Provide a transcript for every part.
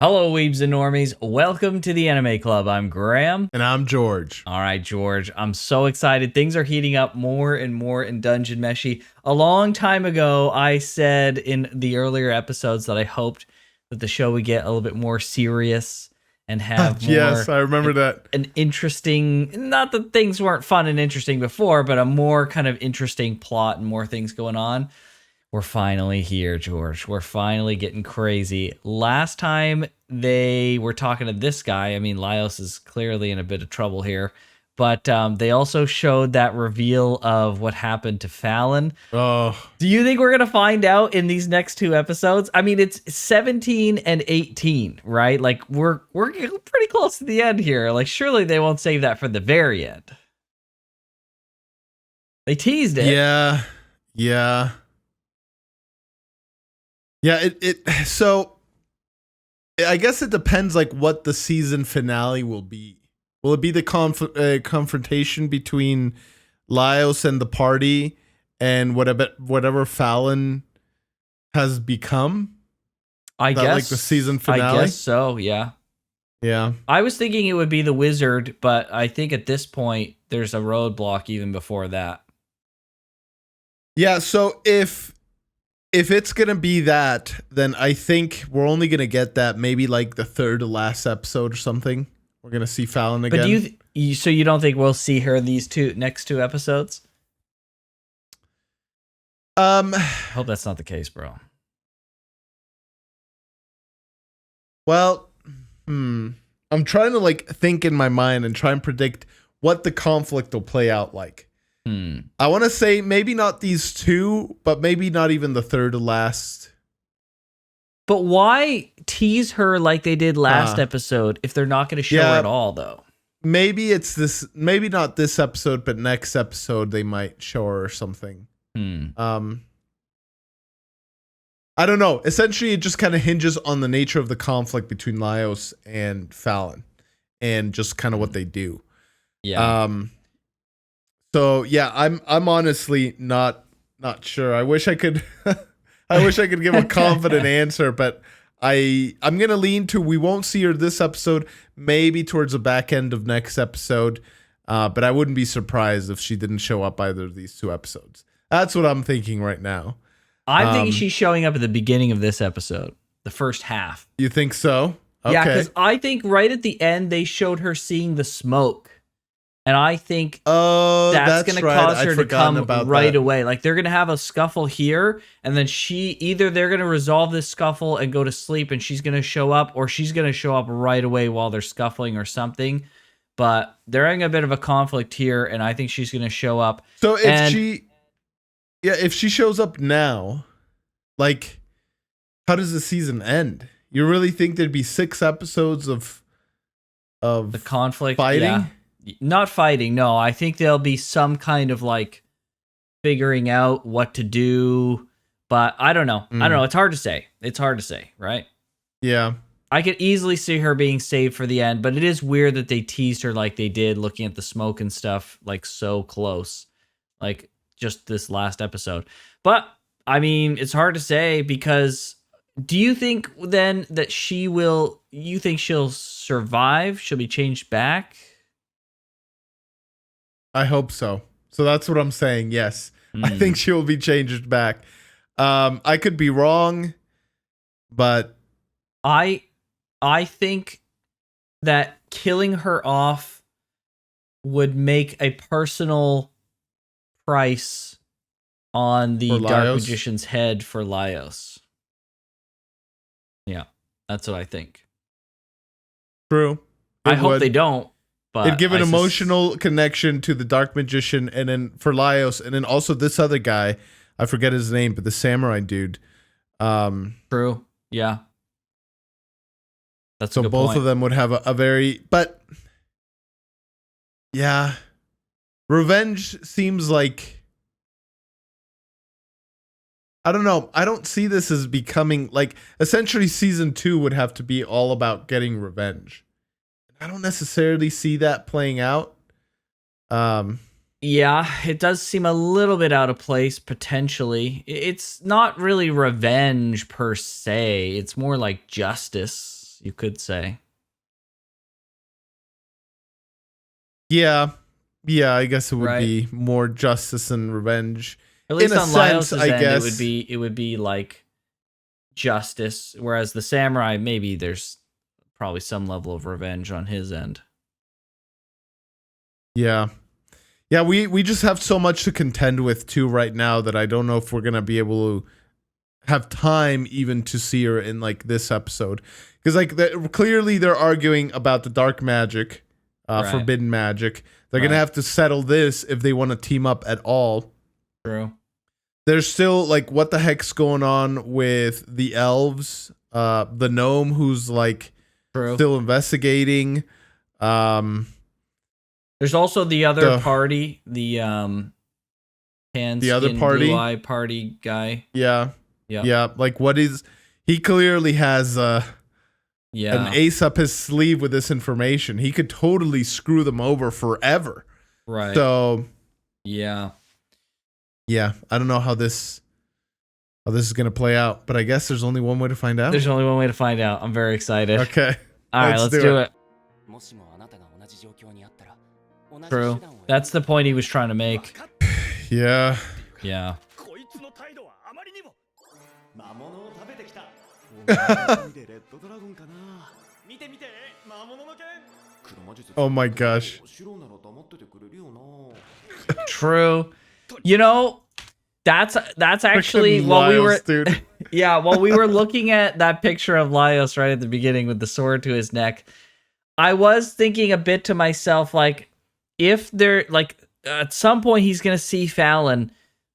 Hello, Weebs and Normies. Welcome to the Anime Club. I'm Graham. And I'm George. All right, George. I'm so excited. Things are heating up more and more in Dungeon Meshi. A long time ago, I said in the earlier episodes that I hoped that the show would get a little bit more serious and have more. Yes, I remember that. An interesting, not that things weren't fun and interesting before, but a more kind of interesting plot and more things going on. We're finally here, George. We're finally getting crazy. Last time they were talking to this guy, I mean, Laios is clearly in a bit of trouble here, but they also showed that reveal of what happened to Falin. Oh, Do you think we're going to find out in these next two episodes? I mean, it's 17 and 18, right? Like, we're pretty close to the end here. Like, surely they won't save that for the very end. They teased it. yeah. So I guess it depends like what the season finale will be. Will it be the confrontation between Laios and the party and whatever Falin has become? I guess like the season finale. I guess so, yeah. Yeah. I was thinking it would be the wizard, but I think at this point there's a roadblock even before that. Yeah, so if it's gonna be that, then I think we're only gonna get that maybe like the third to last episode or something. We're gonna see Falin again. But do so you don't think we'll see her these next two episodes? I hope that's not the case, bro. Well, I'm trying to like think in my mind and try and predict what the conflict will play out like. I want to say maybe not these two, but maybe not even the third to last. But why tease her like they did last episode if they're not going to show her at all, though? Maybe it's this. Maybe not this episode, but next episode they might show her or something. I don't know. Essentially, it just kind of hinges on the nature of the conflict between Laios and Falin, and just kind of what they do. Yeah. So yeah, I'm honestly not sure. I wish I could I wish I could give a confident answer, but I'm gonna lean to we won't see her this episode, maybe towards the back end of next episode. But I wouldn't be surprised if she didn't show up either of these two episodes. That's what I'm thinking right now. I'm thinking she's showing up at the beginning of this episode, the first half. You think so? Okay. Yeah, because I think right at the end they showed her seeing the smoke. And I think that's going to cause her to come right away. Like, they're going to have a scuffle here, and then they're going to resolve this scuffle and go to sleep, and she's going to show up, or she's going to show up right away while they're scuffling or something. But they're having a bit of a conflict here, and I think she's going to show up. So if she shows up now, like, how does the season end? You really think there'd be 6 episodes of the conflict fighting? Yeah. Not fighting, no. I think there'll be some kind of like figuring out what to do, but I don't know. I don't know. It's hard to say. It's hard to say, right? Yeah. I could easily see her being saved for the end, but it is weird that they teased her like they did, looking at the smoke and stuff, like so close, like just this last episode. But I mean, it's hard to say because do you think then that you think she'll survive? She'll be changed back? I hope so. So that's what I'm saying. Yes. I think she will be changed back. I could be wrong, but I think that killing her off would make a personal price on the Dark Magician's head for Laios. Yeah, that's what I think. True. I hope they don't. But it'd give an emotional connection to the Dark Magician, and then for Laios, and then also this other guy, I forget his name, but the samurai dude. True. Yeah. That's so a good both point. of them would have a very, but yeah, revenge seems like, I don't know. I don't see this as becoming like essentially season 2 would have to be all about getting revenge. I don't necessarily see that playing out. Yeah, it does seem a little bit out of place, potentially. It's not really revenge per se. It's more like justice. justice, you could say. Yeah, I guess it would be more justice and revenge. At least in on Laios' end, it would be like justice, whereas the samurai, maybe there's probably some level of revenge on his end. Yeah. Yeah, we just have so much to contend with too right now that I don't know if we're gonna be able to have time even to see her in like this episode, because like clearly they're arguing about the dark magic, forbidden magic. They're gonna have to settle this if they want to team up at all. True. There's still like what the heck's going on with the elves, the gnome who's like still investigating. There's also the other party, the blue-eye party guy. Yeah. Like what is he clearly has an ace up his sleeve with this information. He could totally screw them over forever. Right. So yeah, I don't know how this is gonna play out, but I guess there's only one way to find out. There's only one way to find out. I'm very excited. Okay. All right, let's do it. True. That's the point he was trying to make. Yeah. Oh my gosh. True. You know, that's actually while we were while we were looking at that picture of Laios right at the beginning with the sword to his neck, I was thinking a bit to myself, like, if there, like, at some point he's gonna see Falin,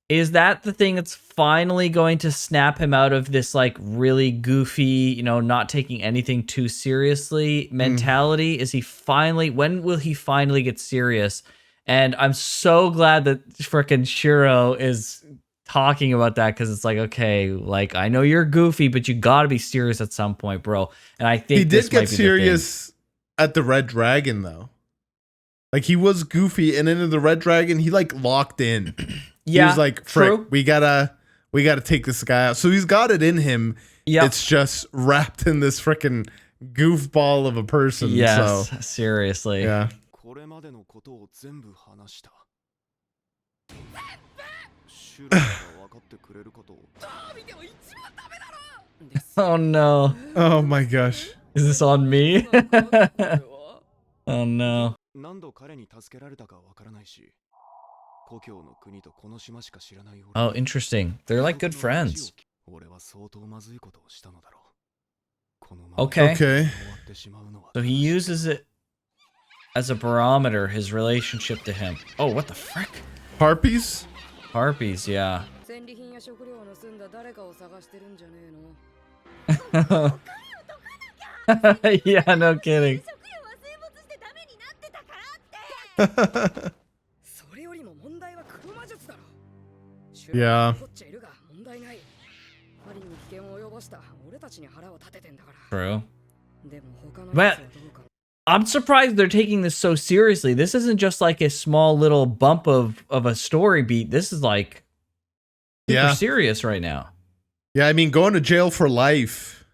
is that the thing that's finally going to snap him out of this like really goofy, not taking anything too seriously mentality? Is he finally, when will he finally get serious? And I'm so glad that frickin' Shiro is talking about that, because it's like, okay, like, I know you're goofy, but you gotta be serious at some point, bro. And I think he did get serious at the Red Dragon though. Like, he was goofy, and then in the Red Dragon, he like locked in. He was like, frick, we gotta take this guy out. So he's got it in him. Yeah. It's just wrapped in this freaking goofball of a person. Yes, so, seriously. Yeah. Oh no. Oh my gosh. Is this on me? Oh no. Oh, interesting. They're like good friends. Okay. So he uses it as a barometer, his relationship to him. Oh, what the frick? Harpies? Harpies, yeah. Yeah, no kidding. Yeah. True. But I'm surprised they're taking this so seriously. This isn't just like a small little bump of a story beat. This is like super serious right now. Yeah, I mean, going to jail for life.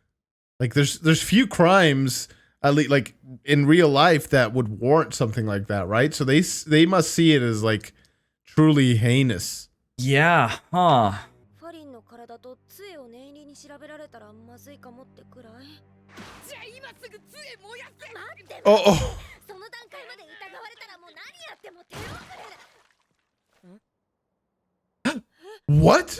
Like, there's few crimes, at least like in real life, that would warrant something like that, right? So they must see it as like truly heinous. Yeah, huh? Oh. What?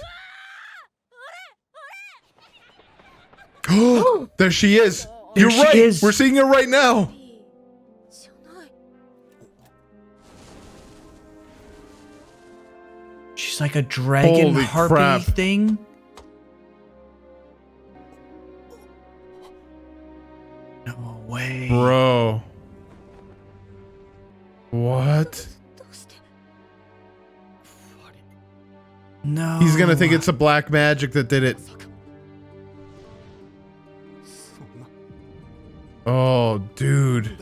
There she is. You're right. We're seeing her right now. She's like a dragon harpy thing. No way. Bro. What? No. He's gonna think it's a black magic that did it. Oh, dude.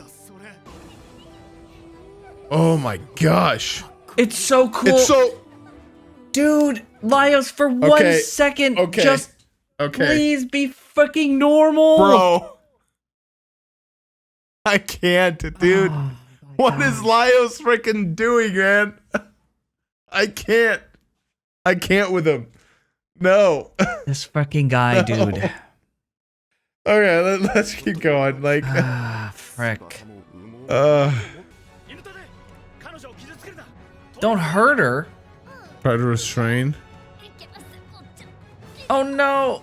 Oh my gosh. It's so cool. It's so... Dude, Laios, for 1 second, just please be fucking normal. Bro. I can't, dude. Oh, What is Laios freaking doing, man? I can't. I can't with him. No. This fucking guy, No. dude. Okay, let's keep going. Like, frick. Don't hurt her. try to restrain. Oh no.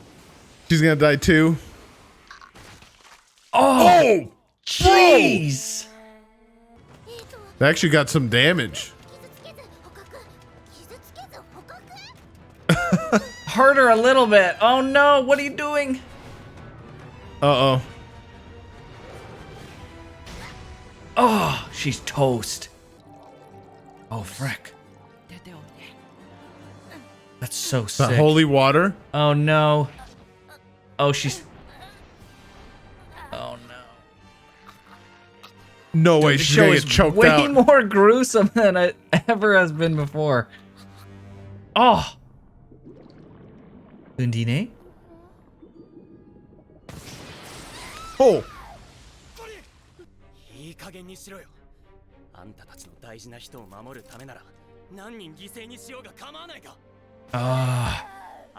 She's gonna die too. Oh, jeez. They actually got some damage. Hurt her a little bit. Oh no, what are you doing? Uh-oh. Oh, she's toast. Oh, frick. That's so sick. That holy water? Oh no. Oh, she's... Oh no. No way, Dude, she's gonna get choked out. Way more gruesome than it ever has been before. Oh. Undine? Oh.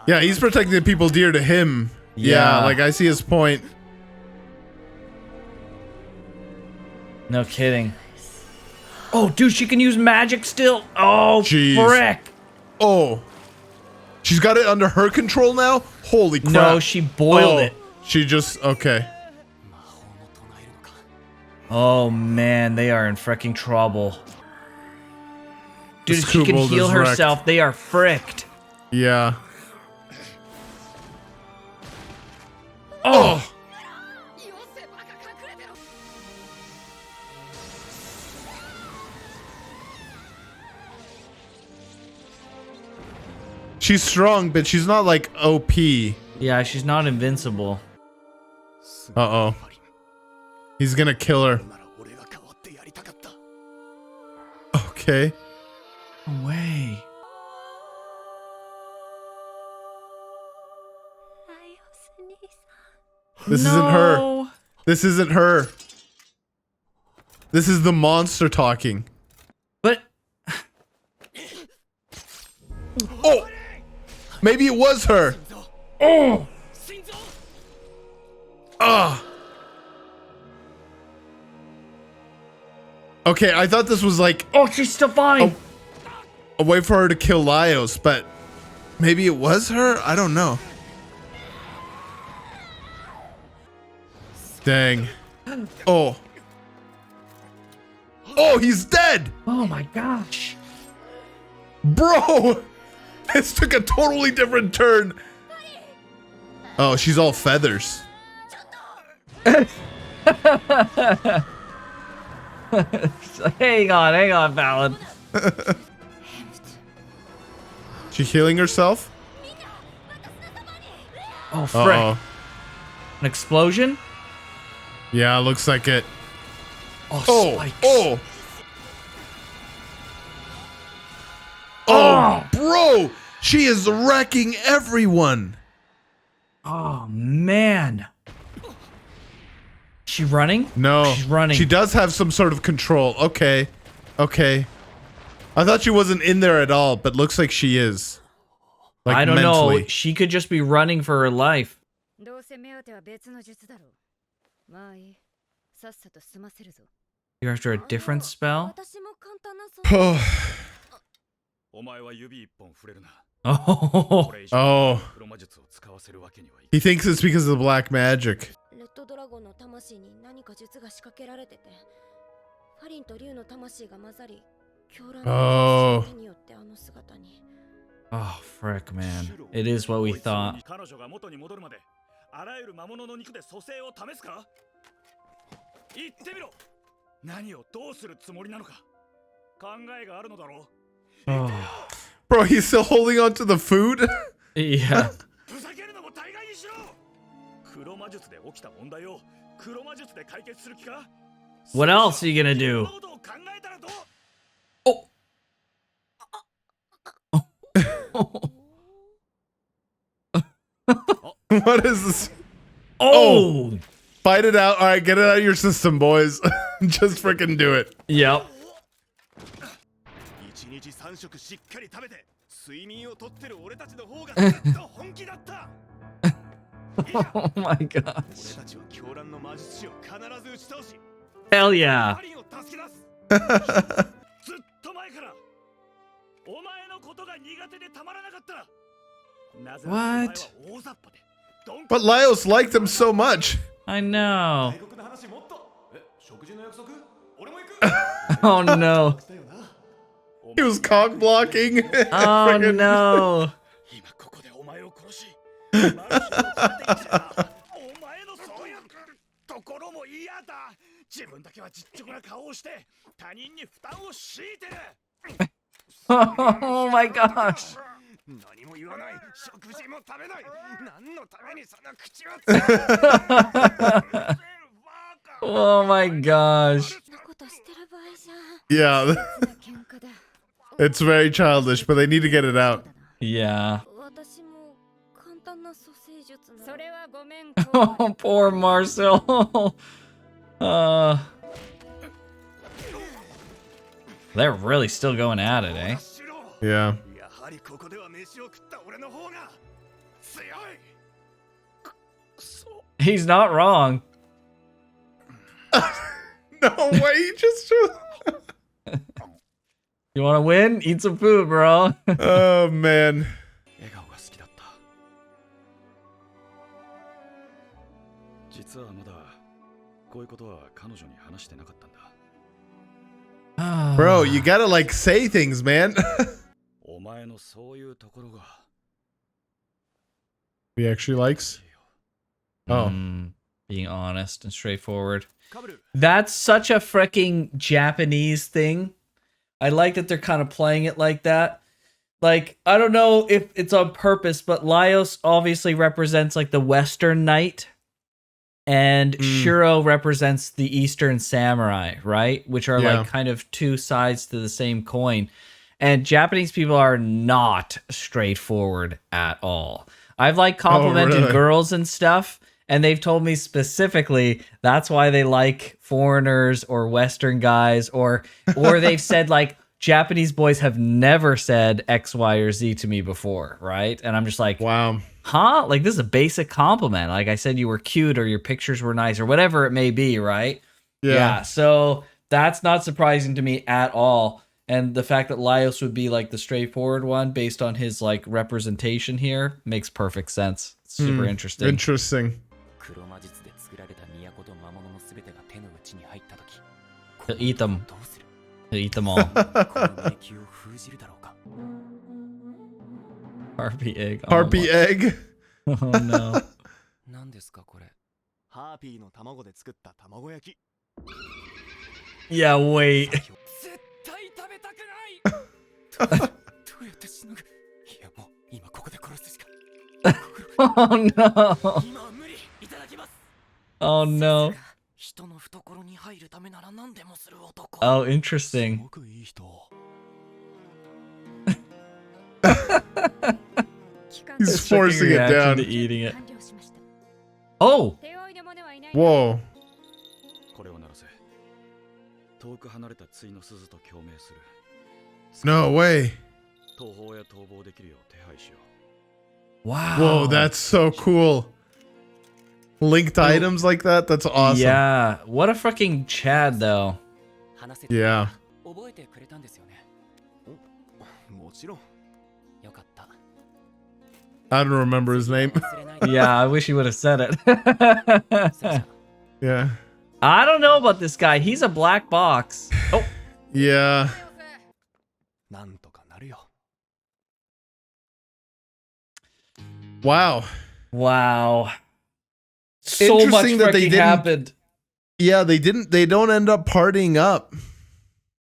Yeah, he's protecting the people dear to him. Yeah, like I see his point. No kidding. Oh, dude, she can use magic still. Oh, jeez. Frick. Oh. She's got it under her control now? Holy crap. No, she boiled it. She just, okay. Oh, man, they are in freaking trouble. Dude, if she Scuba can is heal wrecked. herself, they are fricked. Yeah. Oh. She's strong, but she's not like OP. Yeah, she's not invincible. Uh-oh. He's gonna kill her. Okay. No way. This isn't her. This isn't her. This is the monster talking. But... Oh! Maybe it was her. Oh! Ah. Okay, I thought this was like Oh, she's still fine. a way for her to kill Laios, but maybe it was her? I don't know. Dang. Oh. Oh, he's dead! Oh my gosh. Bro! This took a totally different turn. Oh, she's all feathers. Hang on, Falin. She healing herself? Oh, frick. Uh-oh. An explosion? Yeah, looks like it. Oh, spikes. Oh! Oh, bro! She is wrecking everyone! Oh, man. She running? No. She's running. She does have some sort of control. Okay. Okay. I thought she wasn't in there at all, but looks like she is. Like I don't mentally. know. She could just be running for her life. You're after a different spell? Oh. Oh. He thinks it's because of the black magic. Oh. Oh, frick, man. It is what we thought. Oh. Bro, he's still holding on to the food? Yeah. What else are you gonna do? Oh. What is this? Oh. Fight it out. All right, get it out of your system, boys. Just freaking do it. Yep. Oh my gosh. Hell yeah. What? But Laios liked him so much. I know. Oh no. He was cock blocking. Oh no. Oh my gosh. Oh my gosh. Yeah. It's very childish, but they need to get it out. Yeah. Oh, poor Marcel. They're really still going at it, eh? Yeah. He's not wrong. No way, just You want to win? Eat some food, bro. Oh man. Bro, you gotta like say things, man. He actually likes. Oh. Being honest and straightforward. That's such a freaking Japanese thing. I like that they're kind of playing it like that. Like, I don't know if it's on purpose, but Laios obviously represents like the Western knight. And Shuro represents the Eastern samurai, right? Which are like kind of two sides to the same coin. And Japanese people are not straightforward at all. I've like complimented girls and stuff, and they've told me specifically that's why they like foreigners or Western guys, or they've said like Japanese boys have never said X, Y, or Z to me before, right? And I'm just like, wow. Huh? Like, this is a basic compliment. Like I said, you were cute or your pictures were nice or whatever it may be, right? Yeah. So that's not surprising to me at all. And the fact that Laios would be like the straightforward one based on his like representation here makes perfect sense. It's super interesting. Interesting. He'll eat them. He'll eat them all. Harpy egg. Oh Harpy egg? Oh no. Yeah, wait. Oh no. Oh no. Oh, interesting. He's forcing it down. To eating it. Oh! Whoa. No way. Wow. Whoa, that's so cool. Linked items like that? That's awesome. Yeah. What a fucking Chad, though. Yeah. I don't remember his name. Yeah, I wish he would have said it. Yeah. I don't know about this guy. He's a black box. Oh. Yeah. Wow. Wow. So much that they happened. Yeah, they don't end up partying up.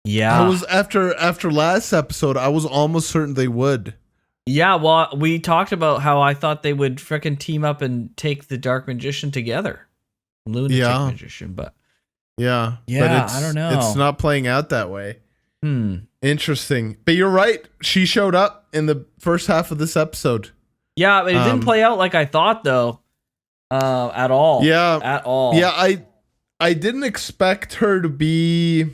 Yeah. I was after last episode, I was almost certain they would. Yeah, well, we talked about how I thought they would frickin' team up and take the Dark Magician together. Lunatic Magician, but yeah, but it's, I don't know. It's not playing out that way. Interesting. But you're right. She showed up in the first half of this episode. Yeah, but it didn't play out like I thought, though. at all. Yeah. At all. Yeah, I didn't expect her to be.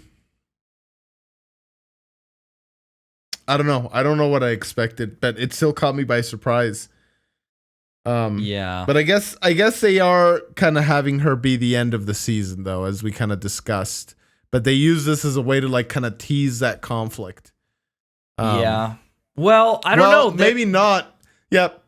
I don't know. I don't know what I expected, but it still caught me by surprise. Yeah. But I guess they are kind of having her be the end of the season, though, as we kind of discussed. But they use this as a way to like kind of tease that conflict. Yeah. Well, I don't know. Maybe not. Yep.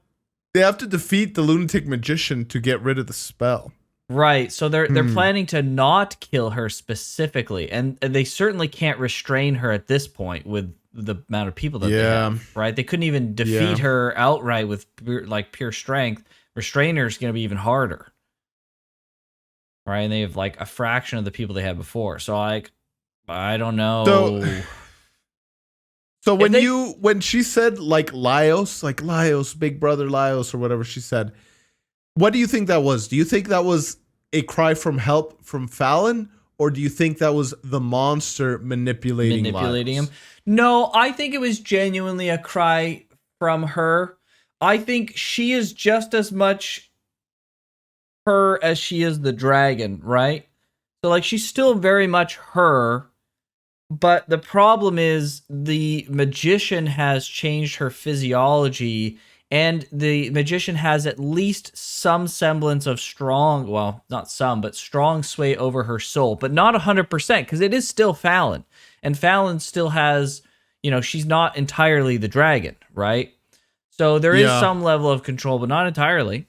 They have to defeat the lunatic magician to get rid of the spell. Right. So they're planning to not kill her specifically, and they certainly can't restrain her at this point with the amount of people that they have. Right. They couldn't even defeat her outright with pure strength. Restrain her is going to be even harder. Right. And they have like a fraction of the people they had before. So like, I don't know. So when she said like Laios, big brother Laios, or whatever she said, what do you think that was? Do you think that was a cry from help from Falin, or do you think that was the monster manipulating him? No, I think it was genuinely a cry from her. I think she is just as much her as she is the dragon, right? So like she's still very much her. But the problem is the magician has changed her physiology, and the magician has at least some semblance of strong, well, not some, but strong sway over her soul, but not 100%, because it is still Falin. And Falin still has, she's not entirely the dragon, right? So there is some level of control, but not entirely.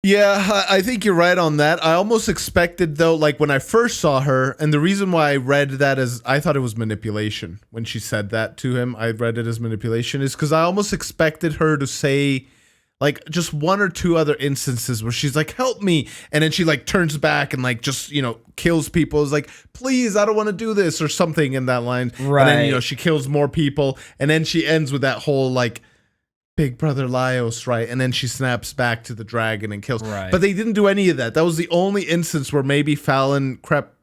Yeah, I think you're right on that. I almost expected, though, like when I first saw her, and the reason why I read that as I thought it was manipulation when she said that to him, I read it as manipulation, is because I almost expected her to say, like, just one or two other instances where she's like, help me. And then she, like, turns back and, like, just, kills people. It's like, please, I don't want to do this, or something in that line. Right. And then, she kills more people. And then she ends with that whole, like, big brother Laios, right? And then she snaps back to the dragon and kills. Right. But they didn't do any of that. That was the only instance where maybe Falin crept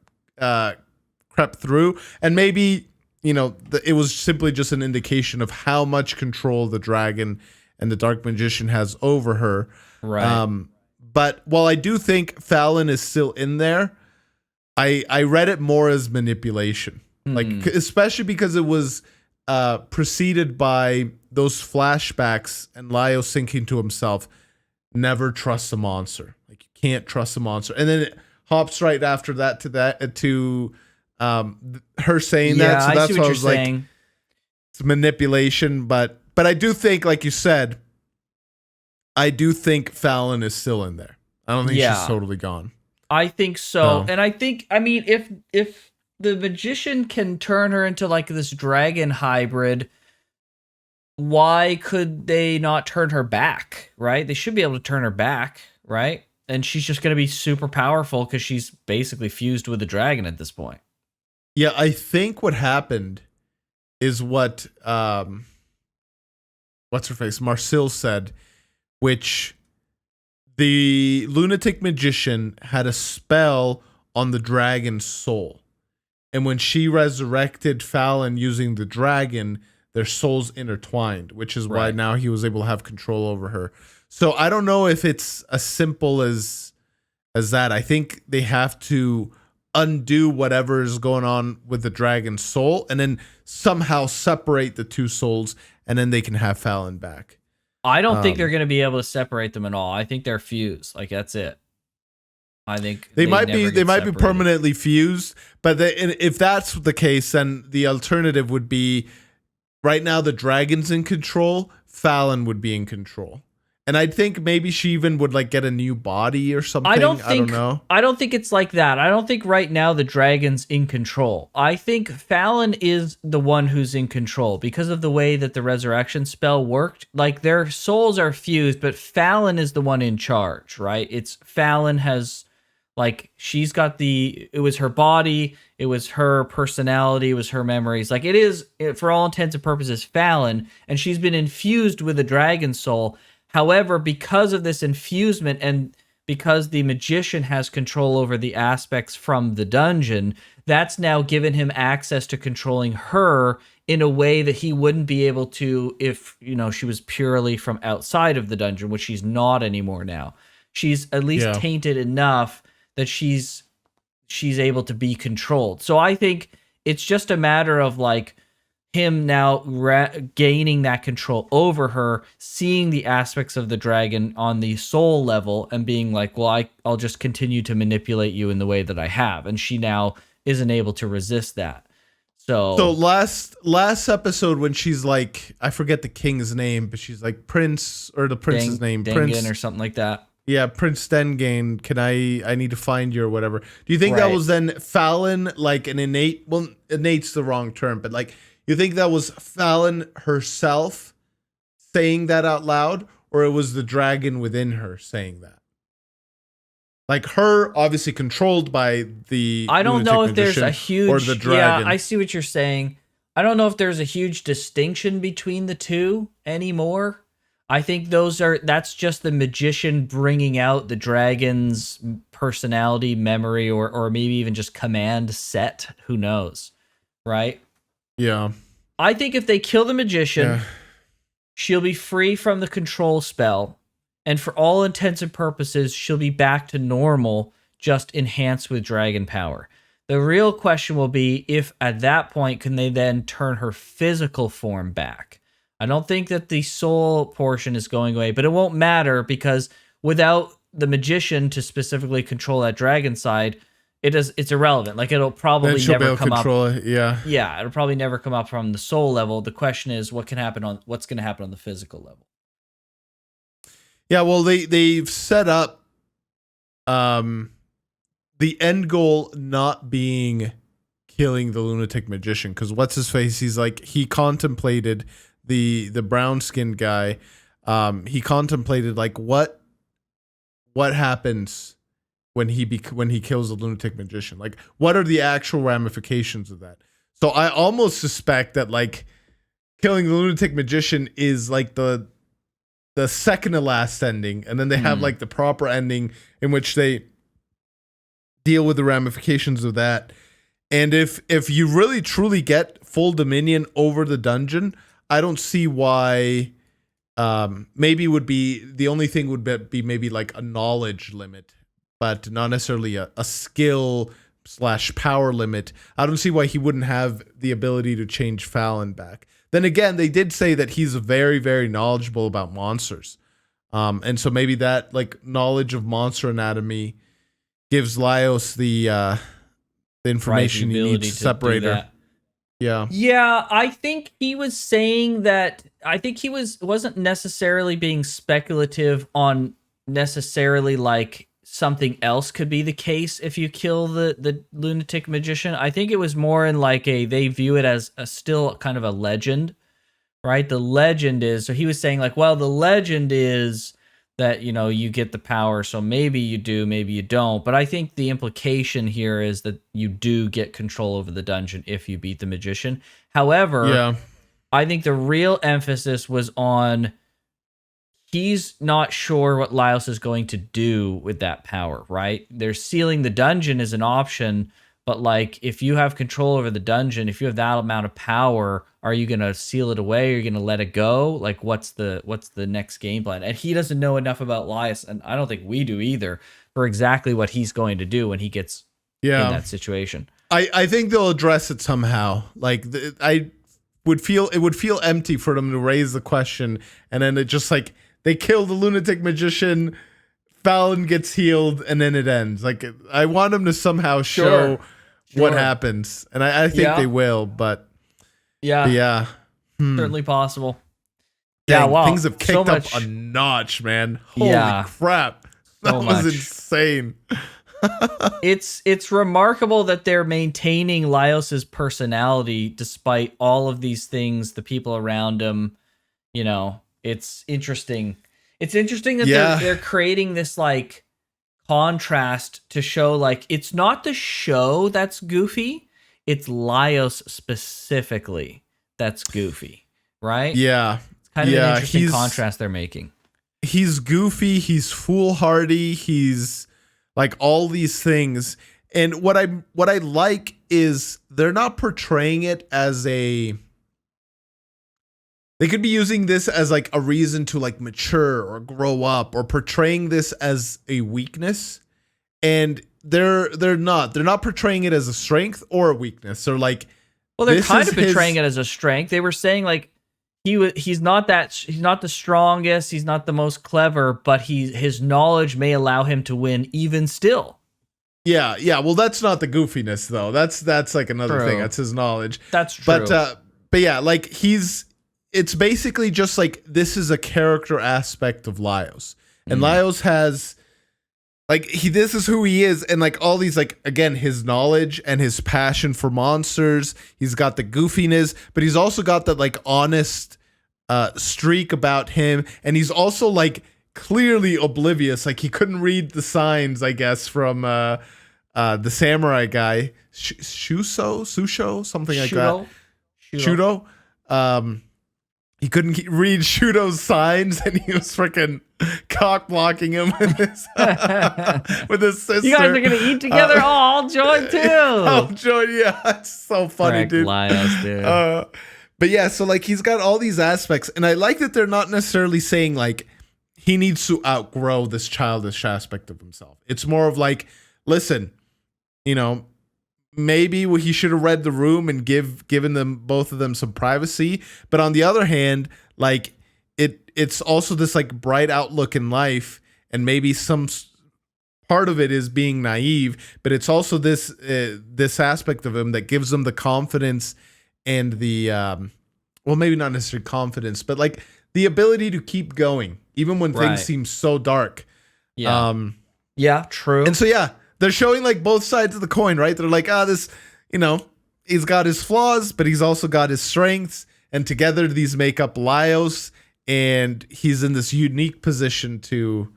through, and maybe it was simply just an indication of how much control the dragon and the dark magician has over her. Right. But while I do think Falin is still in there, I read it more as manipulation, like especially because it was preceded by those flashbacks and Laios thinking to himself, never trust a monster. Like, you can't trust a monster. And then it hops right after that to her saying that. So that's what I was saying. Like, it's manipulation, but I do think, like you said, I do think Falin is still in there. I don't think she's totally gone. I think so. And I think, if the magician can turn her into like this dragon hybrid, why could they not turn her back, right? They should be able to turn her back, right? And she's just going to be super powerful because she's basically fused with the dragon at this point. Yeah, I think what happened is what what's her face, Marcille said, which the lunatic magician had a spell on the dragon's soul. And when she resurrected Falin using the dragon, their souls intertwined, which is why now he was able to have control over her. So I don't know if it's as simple as that. I think they have to undo whatever is going on with the dragon's soul and then somehow separate the two souls, and then they can have Falin back. I don't think they're going to be able to separate them at all. I think they're fused. Like, that's it. I think they might be permanently fused, but if that's the case, then the alternative would be right now the dragon's in control, Falin would be in control. And I think maybe she even would like get a new body or something. I don't know. I don't think it's like that. I don't think right now the dragon's in control. I think Falin is the one who's in control because of the way that the resurrection spell worked. Like, their souls are fused, but Falin is the one in charge, right? It's Falin has, like, she's got it was her body, it was her personality, it was her memories. Like, it is, for all intents and purposes, Falin, and she's been infused with the dragon soul. However, because of this infusement and because the magician has control over the aspects from the dungeon, that's now given him access to controlling her in a way that he wouldn't be able to if, she was purely from outside of the dungeon, which she's not anymore now. she's at least tainted enough that she's able to be controlled. So I think it's just a matter of like him now gaining that control over her, seeing the aspects of the dragon on the soul level and being like, well, I'll just continue to manipulate you in the way that I have. And she now isn't able to resist that. So last episode when she's like, I forget the king's name, but she's like Prince, or the prince's name, Prince or something like that. Yeah, Prince Dengain, I need to find you or whatever. Do you think that was then Falin, like an innate, well, innate's the wrong term, but like, you think that was Falin herself saying that out loud, or it was the dragon within her saying that? Like her obviously controlled by the I don't know if there's a huge, or the dragon. Yeah, I see what you're saying. I don't know if there's a huge distinction between the two anymore. I think that's just the magician bringing out the dragon's personality, memory, or maybe even just command set. Who knows, right? Yeah. I think if they kill the magician, she'll be free from the control spell. And for all intents and purposes, she'll be back to normal, just enhanced with dragon power. The real question will be if at that point, can they then turn her physical form back? I don't think that the soul portion is going away, but it won't matter because without the magician to specifically control that dragon side, it's irrelevant. Like it'll probably never come up. Yeah, it'll probably never come up from the soul level. The question is what's going to happen on the physical level. Yeah, well, they've set up the end goal not being killing the lunatic magician, because what's his face? He's like, he contemplated the brown skinned guy. He contemplated like what happens when he kills the lunatic magician. Like, what are the actual ramifications of that? So I almost suspect that like killing the lunatic magician is like the second to last ending, and then they have like the proper ending in which they deal with the ramifications of that. And if you really truly get full dominion over the dungeon, I don't see why. Maybe would be the only thing would be maybe like a knowledge limit, but not necessarily a skill / power limit. I don't see why he wouldn't have the ability to change Falin back. Then again, they did say that he's very, very knowledgeable about monsters. And so maybe that like knowledge of monster anatomy gives Laios the information he needs to separate her. Yeah. Yeah, I think he was saying that. I think he wasn't necessarily being speculative on necessarily like something else could be the case if you kill the lunatic magician. I think it was more in like they view it as still kind of a legend, right? The legend is, so he was saying like, well, the legend is that, you know, you get the power, so maybe you do, maybe you don't. But I think the implication here is that you do get control over the dungeon if you beat the magician. However, I think the real emphasis was on he's not sure what Laios is going to do with that power, right? They're sealing the dungeon as an option, but like if you have control over the dungeon, if you have that amount of power, are you going to seal it away? Are you going to let it go? Like what's the next game plan? And he doesn't know enough about Laios, and I don't think we do either, for exactly what he's going to do when he gets in that situation. I think they'll address it somehow. Like it would feel empty for them to raise the question, and then it just like they kill the lunatic magician, Falin gets healed, and then it ends. Like I want them to somehow show what happens, and I think they will. But certainly possible. Dang, wow, things have kicked up a notch, man. Holy crap, that was insane. It's remarkable that they're maintaining Laios's personality despite all of these things, the people around him, you know. It's interesting. It's interesting that they're creating this like contrast to show like it's not the show that's goofy, it's Laios specifically that's goofy, right? Yeah. It's kind of an interesting contrast they're making. He's goofy, he's foolhardy, he's like all these things. And what I like is they're not portraying it as a They could be using this as like a reason to like mature or grow up, or portraying this as a weakness. And they're not portraying it as a strength or a weakness. They're like, well, they're kind of portraying it as a strength. They were saying like he's not the strongest, he's not the most clever, but his knowledge may allow him to win even still. Yeah. Well, that's not the goofiness though. That's like another thing. That's his knowledge. That's true. But yeah, like it's basically just like, this is a character aspect of Laios. And Laios has like, this is who he is. And like all these, like, again, his knowledge and his passion for monsters. He's got the goofiness, but he's also got that like honest streak about him. And he's also like clearly oblivious. Like he couldn't read the signs, I guess, from the samurai guy, Susho, something like that. Shudo. He couldn't read Shudo's signs, and he was freaking cock blocking him with his sister. You guys are gonna eat together? I'll join too. I'll join. Yeah, it's so funny, dude. Laios, dude. But yeah, so like he's got all these aspects, and I like that they're not necessarily saying like he needs to outgrow this childish aspect of himself. It's more of like, listen, you know, maybe he should have read the room and given them, both of them, some privacy. But on the other hand, like it's also this like bright outlook in life, and maybe some part of it is being naive, but it's also this aspect of him that gives him the confidence and the well, maybe not necessarily confidence, but like the ability to keep going even when things seem so dark. Yeah, true. And so yeah, they're showing like both sides of the coin, right? They're like, this, you know, he's got his flaws, but he's also got his strengths, and together these make up Laios, and he's in this unique position to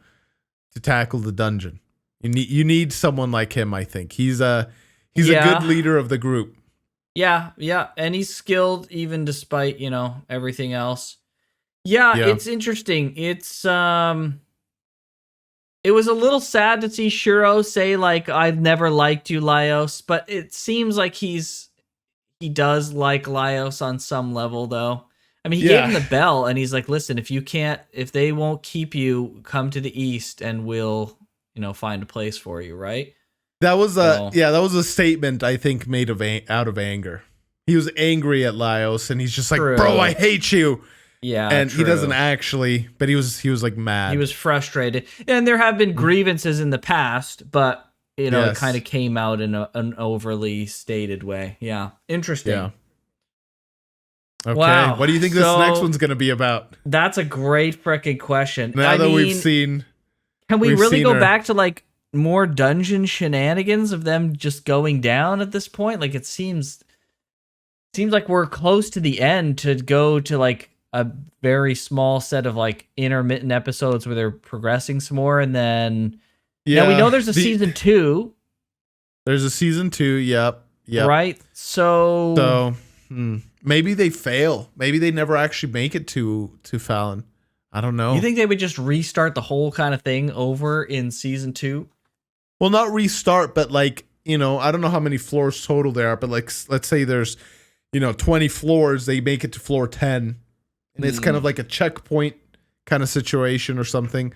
tackle the dungeon. You need someone like him, I think. He's a good leader of the group. Yeah, and he's skilled even despite, you know, everything else. Yeah, it's interesting. It's it was a little sad to see Shuro say, like, I've never liked you, Laios, but it seems like he does like Laios on some level, though. I mean, he gave him the bell, and he's like, listen, if they won't keep you, come to the east, and we'll, you know, find a place for you, right? That was a statement, I think, made out of anger. He was angry at Laios, and he's just like, bro, I hate you. Yeah, and he doesn't actually, but he was like mad. He was frustrated, and there have been grievances in the past, but you know, it kind of came out in an overly stated way. Yeah, interesting. Yeah. Okay, wow. What do you think this next one's going to be about? That's a great freaking question. Now that we've seen, can we really go back to like more dungeon shenanigans of them just going down at this point? Like it seems like we're close to the end to go to like a very small set of like intermittent episodes where they're progressing some more, and then now we know there's a season 2. There's a season 2, yep. Right? So maybe they fail. Maybe they never actually make it to Falin. I don't know. You think they would just restart the whole kind of thing over in season 2? Well, not restart, but like, you know, I don't know how many floors total there are, but like, let's say there's, you know, 20 floors, they make it to floor 10. And it's kind of like a checkpoint kind of situation or something.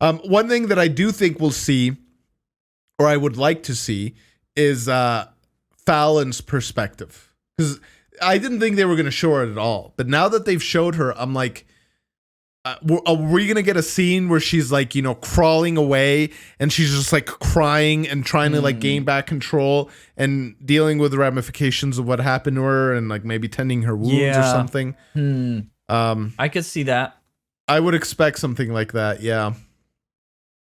One thing that I do think we'll see, or I would like to see, is Falin's perspective. Because I didn't think they were going to show her at all. But now that they've showed her, I'm like, are we going to get a scene where she's like, you know, crawling away and she's just like crying and trying to like gain back control and dealing with the ramifications of what happened to her and like maybe tending her wounds or something? I could see that. I would expect something like that. Yeah.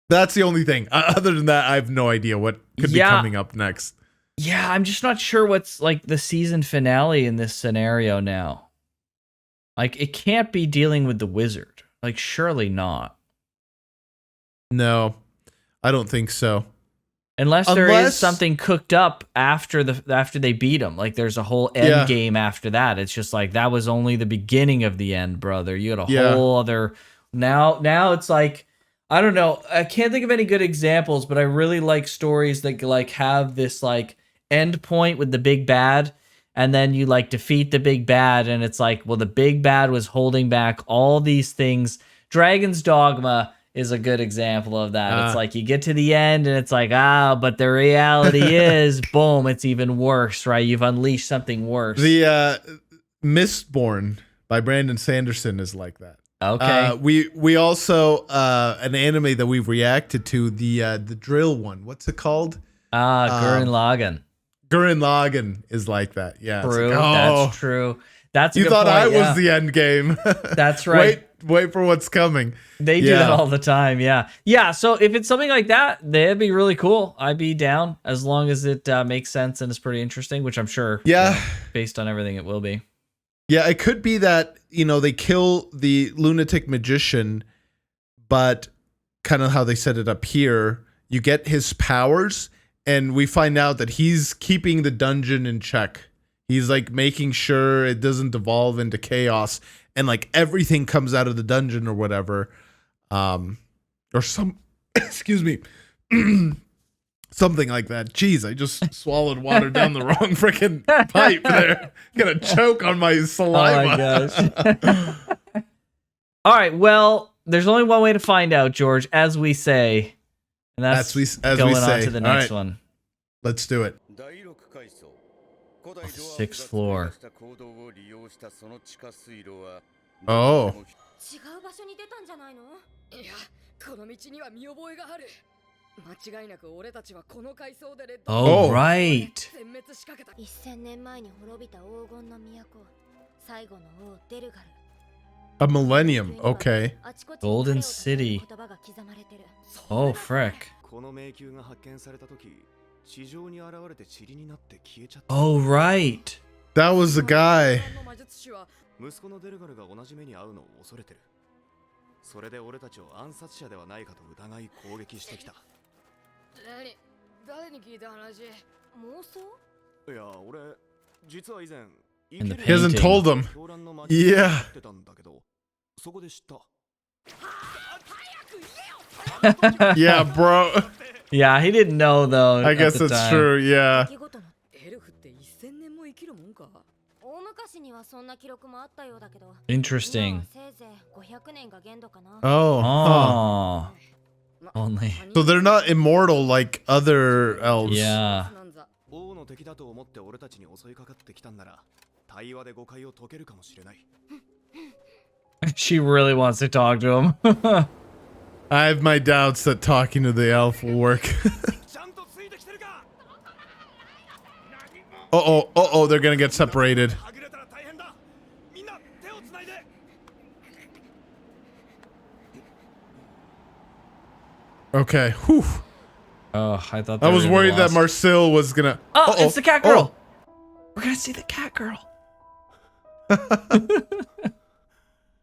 That's the only thing. Other than that, I have no idea what could be coming up next. Yeah, I'm just not sure what's like the season finale in this scenario now. Like, it can't be dealing with the wizard. Like, surely not. No, I don't think so. Unless there is something cooked up after they beat him. Like, there's a whole end game after that. It's just like, that was only the beginning of the end, brother. You had a whole other... Now it's like... I don't know. I can't think of any good examples, but I really like stories that like have this like end point with the big bad, and then you like defeat the big bad, and it's like, well, the big bad was holding back all these things. Dragon's Dogma is a good example of that. It's like you get to the end and it's like, but the reality is, boom, it's even worse, right? You've unleashed something worse. The Mistborn by Brandon Sanderson is like that. Okay. We also an anime that we've reacted to, the drill one. What's it called? Gurren Lagann. Gurren Lagann is like that. Yeah. True. Like, That's true. That's a you good thought point, I was the end game. That's right. Wait for what's coming. They do that all the time. Yeah. Yeah. So if it's something like that, that'd be really cool. I'd be down as long as it makes sense and is pretty interesting, which I'm sure. Yeah. Based on everything, it will be. Yeah. It could be that, they kill the lunatic magician, but kind of how they set it up here, you get his powers, and we find out that he's keeping the dungeon in check. He's like making sure it doesn't devolve into chaos, and like everything comes out of the dungeon or whatever. Or some, excuse me, something like that. Jeez, I just swallowed water down the wrong freaking pipe there. Gonna choke on my saliva. Oh my gosh. All right. Well, there's only one way to find out, George, as we say, and that's going on to the next one. Let's do it. Sixth floor. Oh. Oh, right. A millennium. Okay. Golden City. Oh, frick. Oh, right. That was the guy. In the He hasn't painting. told him. Yeah. Yeah, bro. Yeah, he didn't know though. I guess that's true. Yeah. Interesting. Oh. Oh. Only. So they're not immortal like other elves. Yeah. She really wants to talk to him. I have my doubts that talking to the elf will work. Uh-oh, they're gonna get separated. Okay, whew. Oh, I thought I was worried that Marcel was gonna... Oh, it's the cat girl! We're gonna see the cat girl!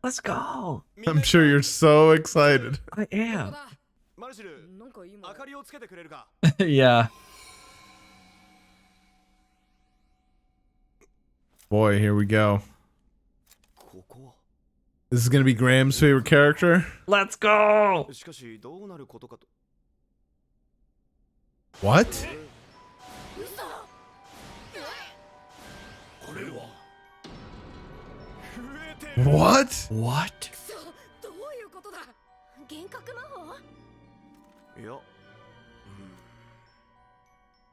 Let's go! I'm sure you're so excited. I am. Yeah. Boy, here we go. This is gonna be Graham's favorite character. Let's go! What? What? What?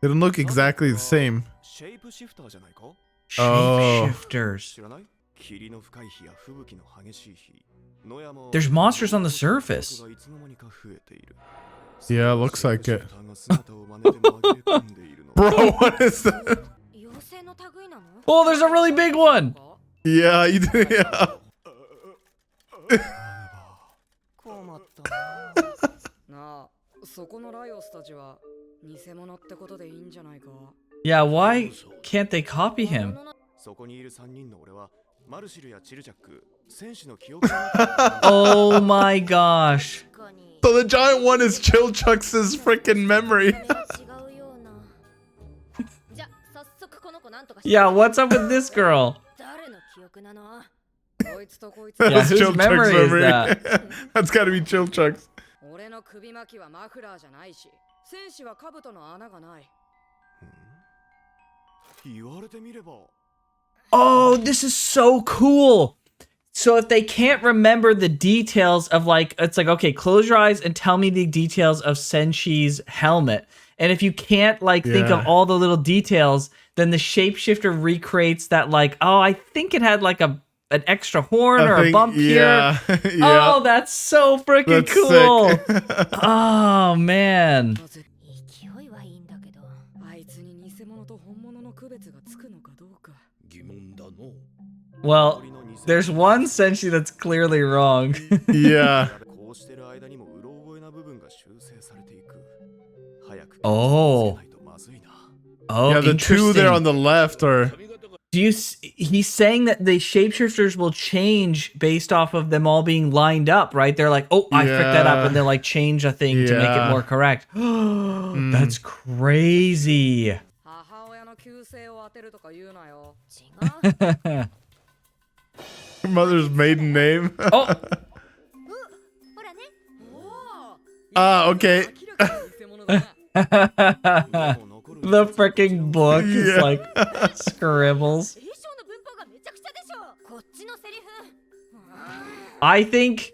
They don't look exactly the same. Shapeshifters. There's monsters on the surface. Yeah, looks like it. Bro, what is that? Oh, there's a really big one! Yeah, you do, yeah. Yeah, why can't they copy him? Oh my gosh. So the giant one is Chilchuck's freaking memory. Yeah, what's up with this girl? That's whose Chilchuck's memory is that? That's gotta be Chilchuck's. Oh, this is so cool. So if they can't remember the details of like, it's like, okay, close your eyes and tell me the details of Senshi's helmet. And if you can't like think of all the little details, then the shapeshifter recreates that like, oh, I think it had like an extra horn or a bump here. Oh, that's so freaking cool. Oh, man. Well, there's one Senshi that's clearly wrong. Yeah. Oh. Oh, yeah, the two there on the left are... He's saying that the shapeshifters will change based off of them all being lined up, right? They're like, oh, I fricked that up, and they'll like change a thing to make it more correct. That's crazy. Her mother's maiden name. Oh. Okay. The freaking book is like scribbles. I think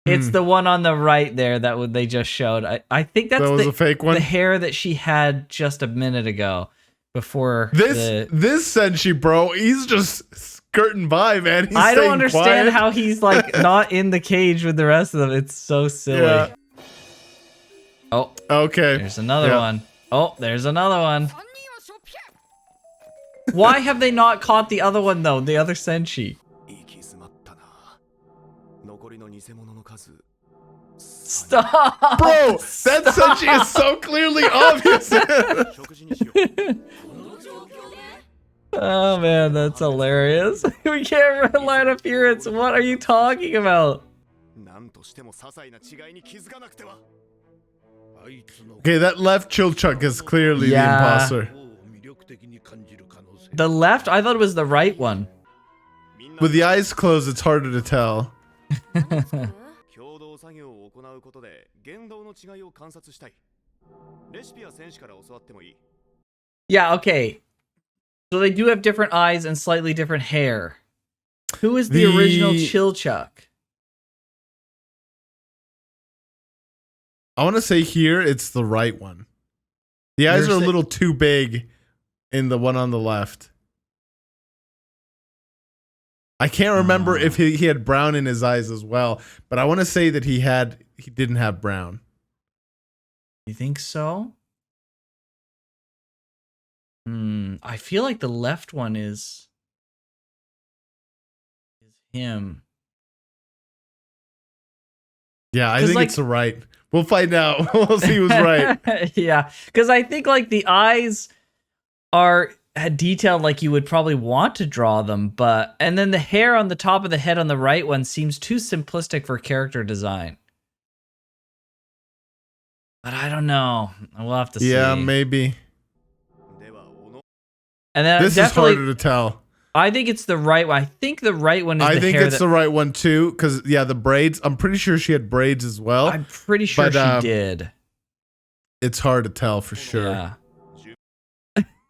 it's the one on the right there that they just showed. I think that was a fake one. The hair that she had just a minute ago before this Senshi, bro, he's just skirting by, man. I don't understand how he's like not in the cage with the rest of them. It's so silly. Yeah. Oh, okay. There's another one. Oh, there's another one. Why have they not caught the other one though? The other Senshi. Stop! Bro, that Senshi is so clearly obvious. Oh man, that's hilarious. We can't rely on appearance. What are you talking about? Okay, that left Chilchuk is clearly the imposter. The left? I thought it was the right one. With the eyes closed, it's harder to tell. Yeah, okay. So they do have different eyes and slightly different hair. Who is the original Chilchuk? I want to say here it's the right one. The eyes are a little too big in the one on the left. I can't remember if he had brown in his eyes as well, but I want to say that he didn't have brown. You think so? I feel like the left one is him. Yeah, I think it's the right. We'll find out. We'll see who's right. Yeah, because I think like the eyes are detailed like you would probably want to draw them, and then the hair on the top of the head on the right one seems too simplistic for character design. But I don't know. We'll have to see. Yeah, maybe. And then this is harder to tell. I think it's the right one. I think the right one is the right one too, because the braids. I'm pretty sure she had braids as well. I'm pretty sure she did. It's hard to tell for sure. Yeah.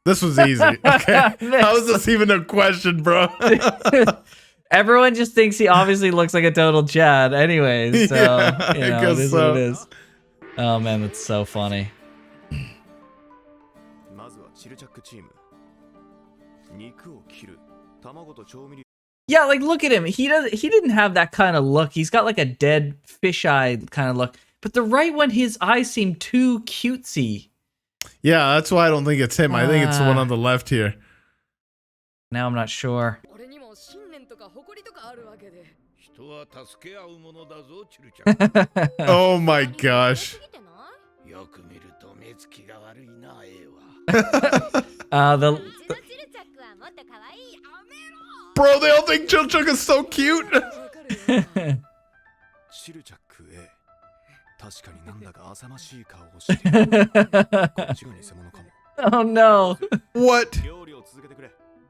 This was easy. Okay. How is this even a question, bro? Everyone just thinks he obviously looks like a total Chad anyways. So, yeah, it is what it is. Oh man, that's so funny. Yeah, like look at him. He didn't have that kind of look. He's got like a dead fish-eyed kind of look. But the right one, his eyes seem too cutesy. Yeah, that's why I don't think it's him. I think it's the one on the left here. Now I'm not sure. Oh my gosh. Bro, they all think Chilchuk is so cute. Oh no. What?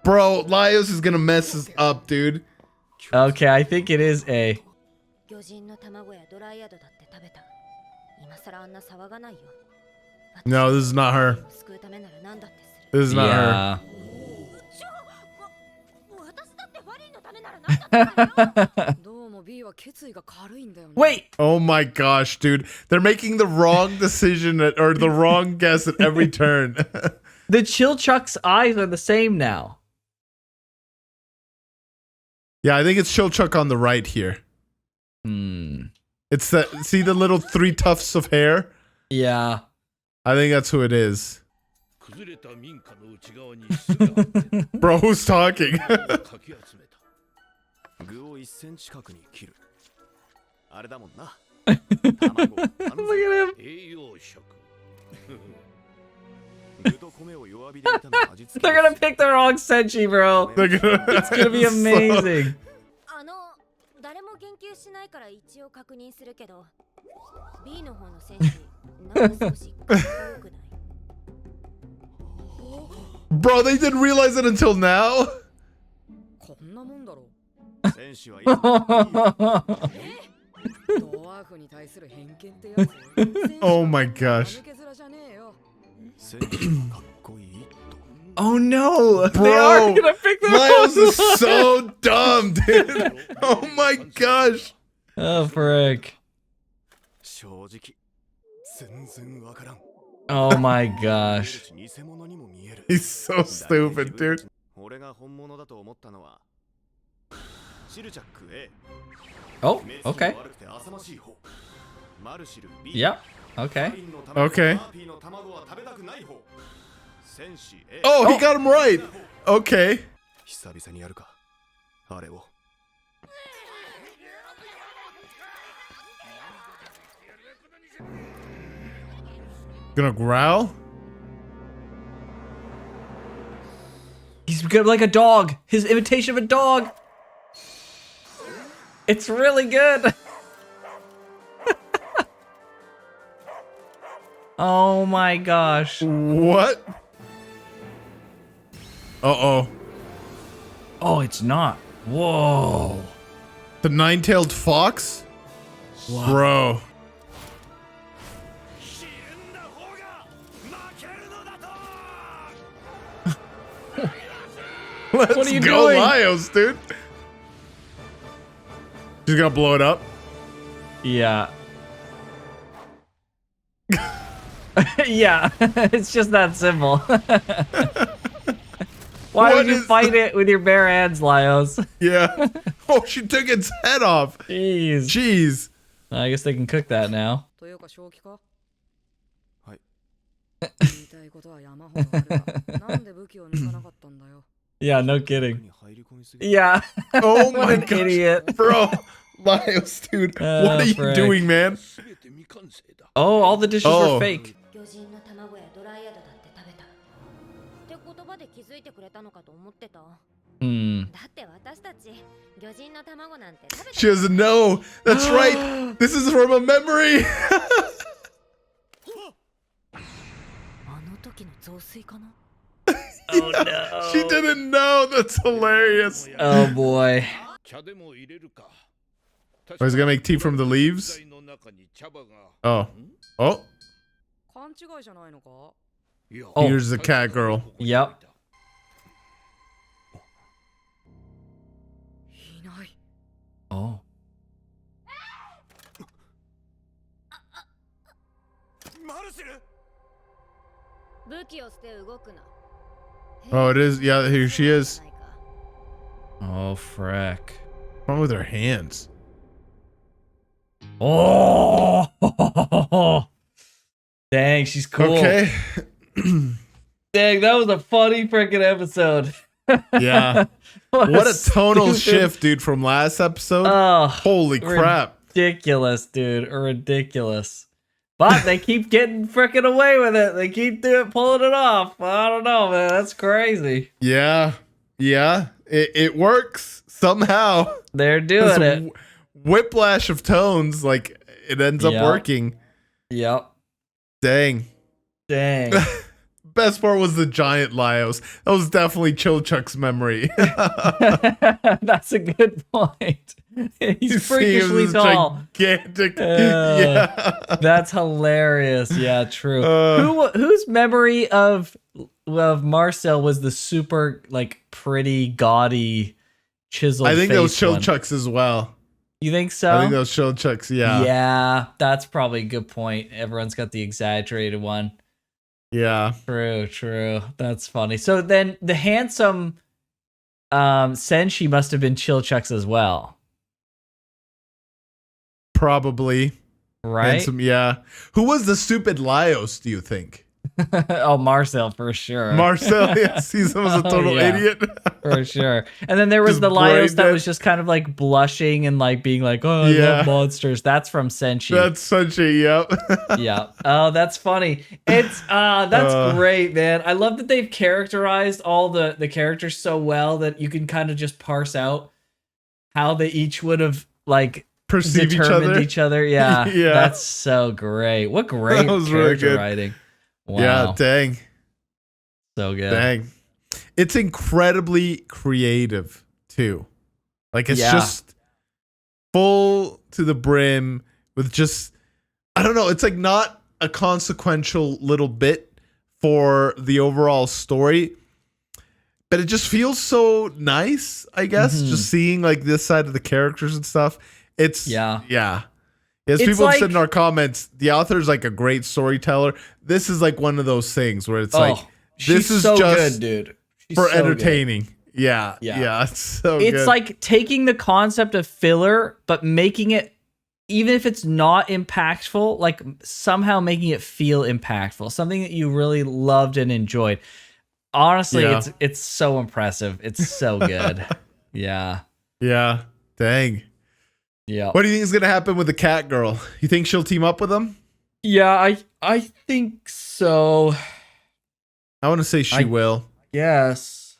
Bro, Laios is gonna mess this up, dude. Okay, I think it is A. No, this is not her. This is not her. Wait. Oh my gosh, dude. They're making the wrong decision or the wrong guess at every turn. The Chilchuck's eyes are the same now. Yeah, I think it's Chilchuck on the right here. It's that, see the little 3 tufts of hair? Yeah. I think that's who it is. Bro, who's talking? Look at him. They're gonna pick the wrong Senshi, bro. It's gonna be amazing. Bro, they didn't realize it until now? Oh my gosh. Oh no! Bro, they are gonna pick the Miles is so dumb, dude. Oh my gosh. Oh frick. Oh my gosh. He's so stupid, dude. Oh, okay. Yep. Okay. Okay. Oh, he got him right. Okay. Gonna growl? He's good like a dog. His imitation of a dog. It's really good. Oh my gosh. What? Uh-oh. Oh, it's not. Whoa. The 9-tailed fox? Wow. Bro. Let's what are you go, doing? Lios, dude. She's gonna blow it up. Yeah. Yeah, it's just that simple. Why would you fight it with your bare hands, Lios? Yeah. Oh, she took its head off. Jeez. Jeez. I guess they can cook that now. Yeah, no kidding. Yeah. Oh my gosh. Idiot. Bro. Lios, dude. What are you frick. doing, man? Oh, all the dishes were fake. She doesn't know. That's right. This is from a memory. Oh no. She didn't know. That's hilarious. Oh boy. Oh, he's gonna make tea from the leaves? Oh. Oh. Oh. Here's the cat girl. Yep. Oh. Oh, it is. Yeah, here she is. Oh, frack. What's wrong with her hands? Oh. Dang, she's cool. Okay. Dang, that was a funny freaking episode. Yeah. What a tonal shift, dude, from last episode. Oh, holy crap. Ridiculous, dude. Ridiculous. But they keep getting freaking away with it. They keep pulling it off. I don't know, man. That's crazy. Yeah. Yeah. It works somehow. They're doing it. Whiplash of tones. Like, it ends up working. Yep. Dang. Dang. Best part was the giant Lios. That was definitely Chilchuck's memory. That's a good point. He's freakishly tall. Gigantic. Yeah. That's hilarious. Yeah, true. Whose memory of Marcel was the super like pretty gaudy chiseled. I think those chill one. chucks as well. You think so? I think those chill chucks. Yeah. Yeah, that's probably a good point. Everyone's got the exaggerated one. Yeah. True. That's funny. So then the handsome Senshi must have been chill chucks as well. Probably. Right? Handsome, yeah. Who was the stupid Laios, do you think? Oh, Marcel, for sure. Marcel, yes, he was a total idiot. For sure. And then there was the Laios that was just kind of like blushing and like being like, oh, I love monsters. That's from Senshi. That's Senshi, yep. Yeah. Oh, that's funny. It's that's great, man. I love that they've characterized all the characters so well that you can kind of just parse out how they each would have like perceived each other. Yeah. That's so great. What great character writing. Wow. Yeah, dang. So good. Dang. It's incredibly creative, too. Like, it's just full to the brim with just, I don't know, it's like not a consequential little bit for the overall story, but it just feels so nice, I guess, just seeing like this side of the characters and stuff. It's, As people have said in our comments, the author's like a great storyteller. This is like one of those things where it's like, this is so just good, dude. For entertaining. Good. Yeah. It's so good. It's like taking the concept of filler, but making it, even if it's not impactful, like somehow making it feel impactful. Something that you really loved and enjoyed. Honestly, it's so impressive. It's so good. Yeah. Dang. Yeah. What do you think is going to happen with the cat girl? You think she'll team up with him? Yeah, I think so. I want to say she will. Yes.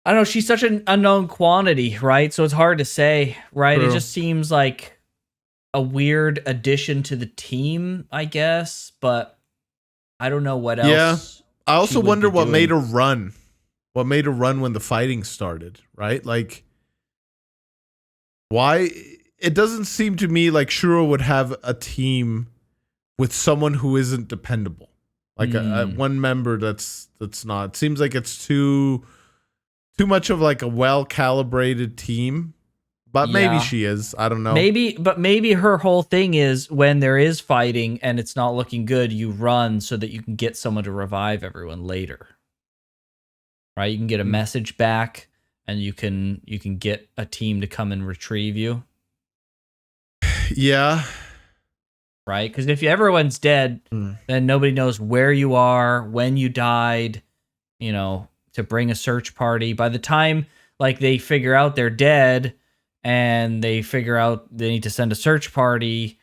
I don't know. She's such an unknown quantity, right? So it's hard to say, right? True. It just seems like a weird addition to the team, I guess. But I don't know what else. Yeah. I also wonder what made her run. What made her run when the fighting started, right? Like, why? It doesn't seem to me like Shuro would have a team with someone who isn't dependable. Like a one member that's not. It seems like it's too much of like a well-calibrated team. But maybe she is. I don't know. Maybe her whole thing is when there is fighting and it's not looking good, you run so that you can get someone to revive everyone later. Right? You can get a message back and you can get a team to come and retrieve you. Yeah. Right? Because if everyone's dead, then nobody knows where you are, when you died, to bring a search party. By the time like they figure out they're dead and they figure out they need to send a search party,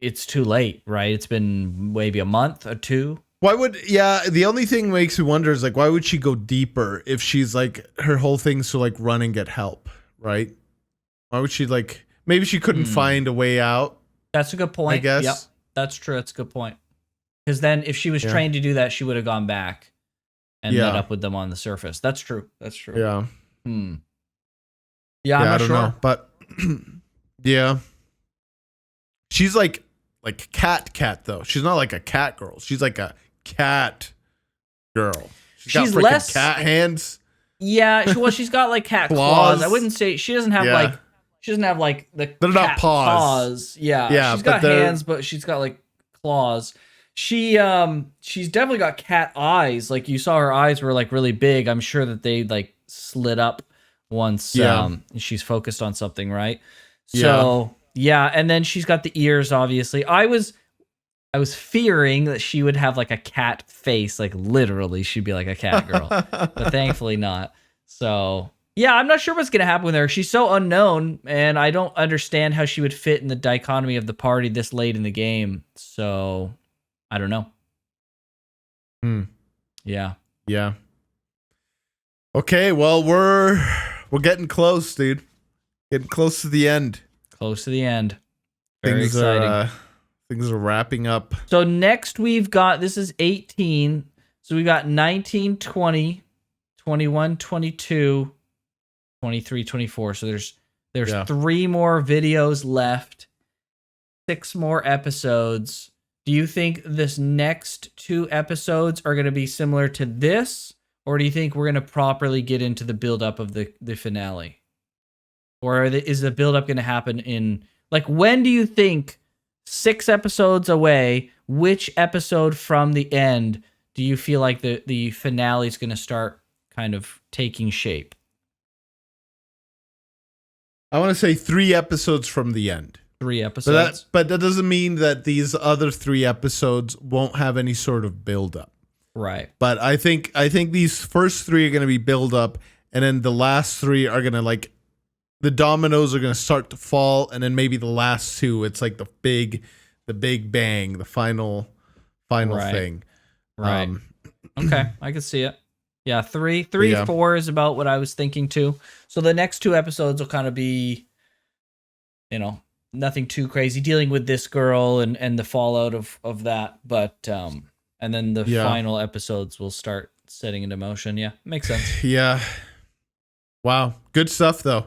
it's too late, right? It's been maybe a month or two. The only thing makes me wonder is like, why would she go deeper if she's like, her whole thing's to like run and get help, right? Why would she like, maybe she couldn't find a way out. That's a good point. I guess. Yep, that's true. That's a good point. Because then if she was trained to do that, she would have gone back and met up with them on the surface. That's true. Yeah. Yeah, I'm not I don't know. But yeah. She's like cat though. She's not like a cat girl. She's like a cat girl. She's got less cat hands. Yeah, she's got like cat claws. I wouldn't say she doesn't have like the they're not paws. Yeah, she's got hands, but she's got like claws. She's definitely got cat eyes. Like you saw her eyes were like really big. I'm sure that they like slid up once she's focused on something, right? So yeah, and then she's got the ears, obviously. I was fearing that she would have like a cat face, like literally she'd be like a cat girl. But thankfully not. So yeah, I'm not sure what's gonna happen with her. She's so unknown, and I don't understand how she would fit in the dichotomy of the party this late in the game. So I don't know. Yeah. Okay, well we're getting close, dude. Getting close to the end. Very exciting. Things are wrapping up. So next we've got, this is 18. So we got 19, 20, 21, 22, 23, 24. So there's 3 more videos left. 6 more episodes. Do you think this next 2 episodes are going to be similar to this? Or do you think we're going to properly get into the build-up of the finale? Or is the build-up going to happen in... Like, when do you think, 6 episodes away, which episode from the end do you feel like the finale is going to start kind of taking shape? I want to say 3 episodes from the end. 3 episodes? But that doesn't mean that these other 3 episodes won't have any sort of build-up. Right. But I think these first 3 are going to be build-up, and then the last 3 are going to, like, the dominoes are going to start to fall, and then maybe the last 2, it's like the big bang, the final thing. Right. Okay, I can see it. Yeah, 4 is about what I was thinking too. So the next 2 episodes will kind of be, nothing too crazy, dealing with this girl and the fallout of that. But and then the final episodes will start setting into motion. Yeah, makes sense. Yeah. Wow, good stuff though.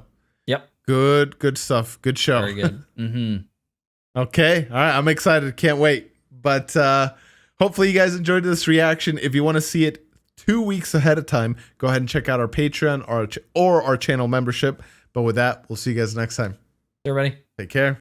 Yep. Good stuff. Good show. Very good. Mm-hmm. Okay. All right. I'm excited. Can't wait. But hopefully you guys enjoyed this reaction. If you want to see it 2 weeks ahead of time, go ahead and check out our Patreon or our channel membership. But with that, we'll see you guys next time. Everybody. Take care.